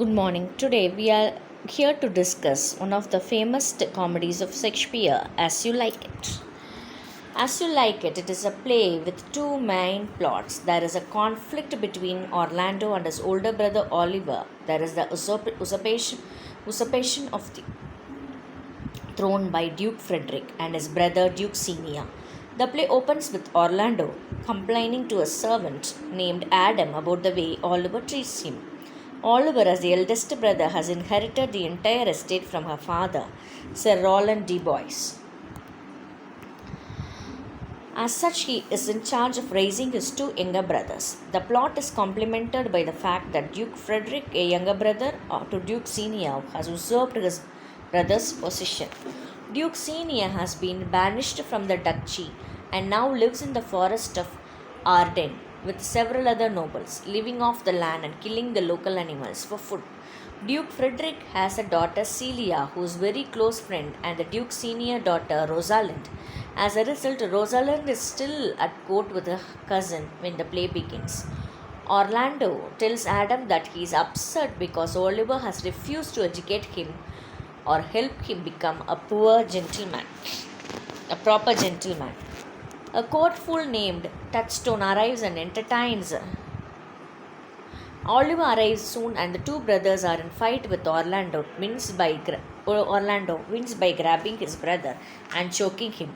Good morning. Today we are here to discuss one of the famous comedies of Shakespeare, As You Like It. As You Like It, it is a play with two main plots. There is a conflict between Orlando and his older brother Oliver. There is the usurpation of the throne by Duke Frederick and his brother Duke Senior. The play opens with Orlando complaining to a servant named Adam about the way Oliver treats him. Oliver, as the eldest brother, has inherited the entire estate from her father, Sir Roland de Boys. As such, he is in charge of raising his two younger brothers. The plot is complemented by the fact that Duke Frederick, a younger brother to Duke Senior, has usurped his brother's position. Duke Senior has been banished from the duchy and now lives in the forest of Ardennes with several other nobles, living off the land and killing the local animals for food. Duke Frederick has a daughter Celia, whose very close friend, and the Duke's senior daughter Rosalind. As a result, Rosalind is still at court with her cousin when the play begins. Orlando tells Adam that he is upset because Oliver has refused to educate him or help him become a proper gentleman. A court fool named Touchstone arrives and entertains. Oliver arrives soon and the two brothers are in fight with Orlando wins by grabbing his brother and choking him.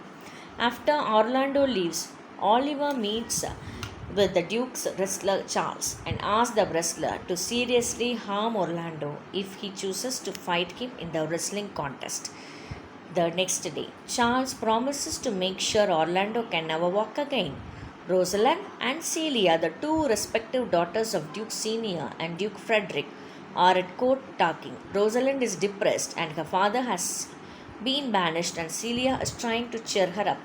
After Orlando leaves, Oliver meets with the Duke's wrestler Charles and asks the wrestler to seriously harm Orlando if he chooses to fight him in the wrestling contest. The next day, Charles promises to make sure Orlando can never walk again. Rosalind and Celia, the two respective daughters of Duke Senior and Duke Frederick, are at court talking. Rosalind is depressed and her father has been banished, and Celia is trying to cheer her up.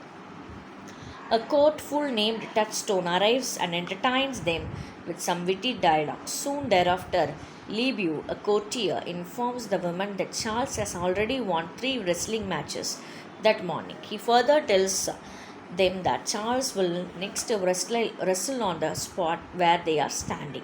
A court fool named Touchstone arrives and entertains them with some witty dialogue. Soon thereafter, Lebeau, a courtier, informs the women that Charles has already won 3 wrestling matches that morning. He further tells them that Charles will next wrestle on the spot where they are standing.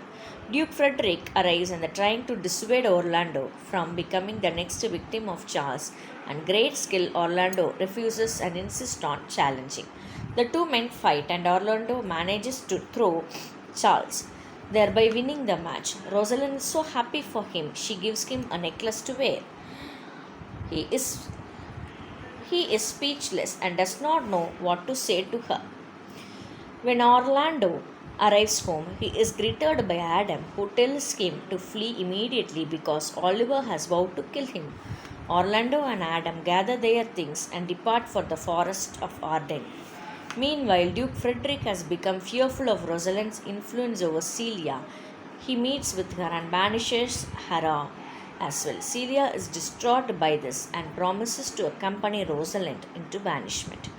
Duke Frederick arrives and trying to dissuade Orlando from becoming the next victim of Charles, and great skill Orlando refuses and insists on challenging. The two men fight and Orlando manages to throw Charles, thereby winning the match. Rosalind is so happy for him, she gives him a necklace to wear. He is speechless and does not know what to say to her. When Orlando arrives home, he is greeted by Adam, who tells him to flee immediately because Oliver has vowed to kill him. Orlando and Adam gather their things and depart for the forest of Ardennes. Meanwhile, Duke Frederick has become fearful of Rosalind's influence over Celia. He meets with her and banishes her as well. Celia is distraught by this and promises to accompany Rosalind into banishment.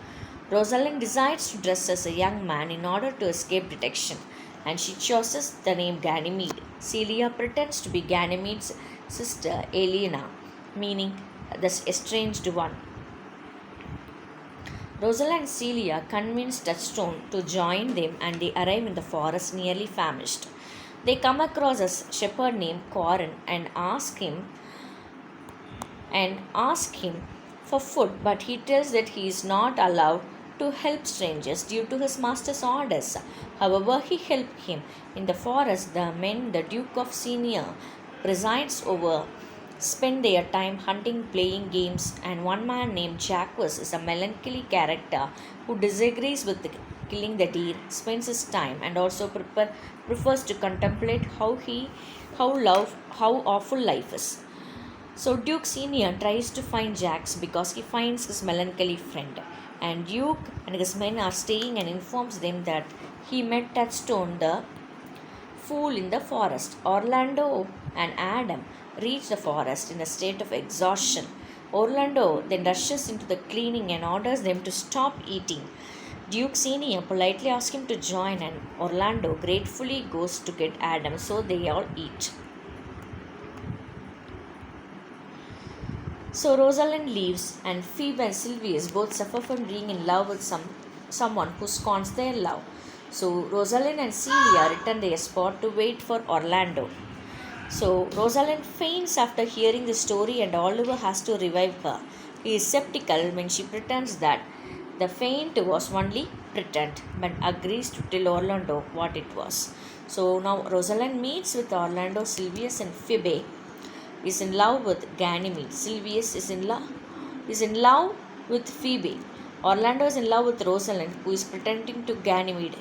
Rosalind decides to dress as a young man in order to escape detection, and she chooses the name Ganymede. Celia pretends to be Ganymede's sister Elena, meaning the estranged one. Rosalind and Celia convince Touchstone to join them and they arrive in the forest nearly famished. They come across a shepherd named Corin and ask him for food, but he tells that he is not allowed to help strangers due to his master's orders. However, he helped him. In the forest, the men the Duke of Senior presides over spend their time hunting, playing games, and one man named Jacques is a melancholy character who disagrees with killing the deer, spends his time, and also prefers to contemplate how awful life is. So Duke Senior tries to find Jacques because he finds his melancholy friend, and Duke and his men are staying and informs them that he met Touchstone the fool in the forest. Orlando and Adam reach the forest in a state of exhaustion. Orlando then rushes into the cleaning and orders them to stop eating. Duke Senior politely asks him to join, and Orlando gratefully goes to get Adam, so they all eat. So Rosalind leaves, and Phoebe and Sylvius both suffer from being in love with someone who scorns their love. So Rosalind and Celia return their spot to wait for Orlando. So Rosalind faints after hearing the story, and Oliver has to revive her. He is skeptical when she pretends that the faint was only pretend, but agrees to tell Orlando what it was. So now Rosalind meets with Orlando, Sylvius, and Phoebe is in love with Ganymede. Sylvius is in love with Phoebe. Orlando is in love with Rosalind, who is pretending to Ganymede.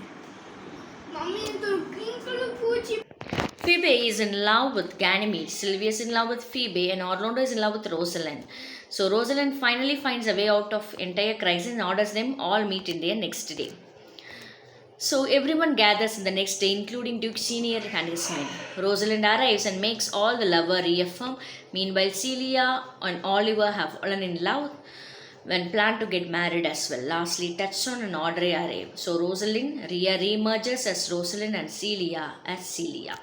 Phoebe is in love with Ganymede, Sylvia is in love with Phoebe, and Orlando is in love with Rosalind. So Rosalind finally finds a way out of entire crisis and orders them all meet in their next day. So everyone gathers in the next day, including Duke Senior and his men. Rosalind arrives and makes all the lover reaffirm. Meanwhile, Celia and Oliver have fallen in love when plan to get married as well. Lastly, Touchstone and Audrey arrive. So Rosalind re-emerges as Rosalind and Celia as Celia.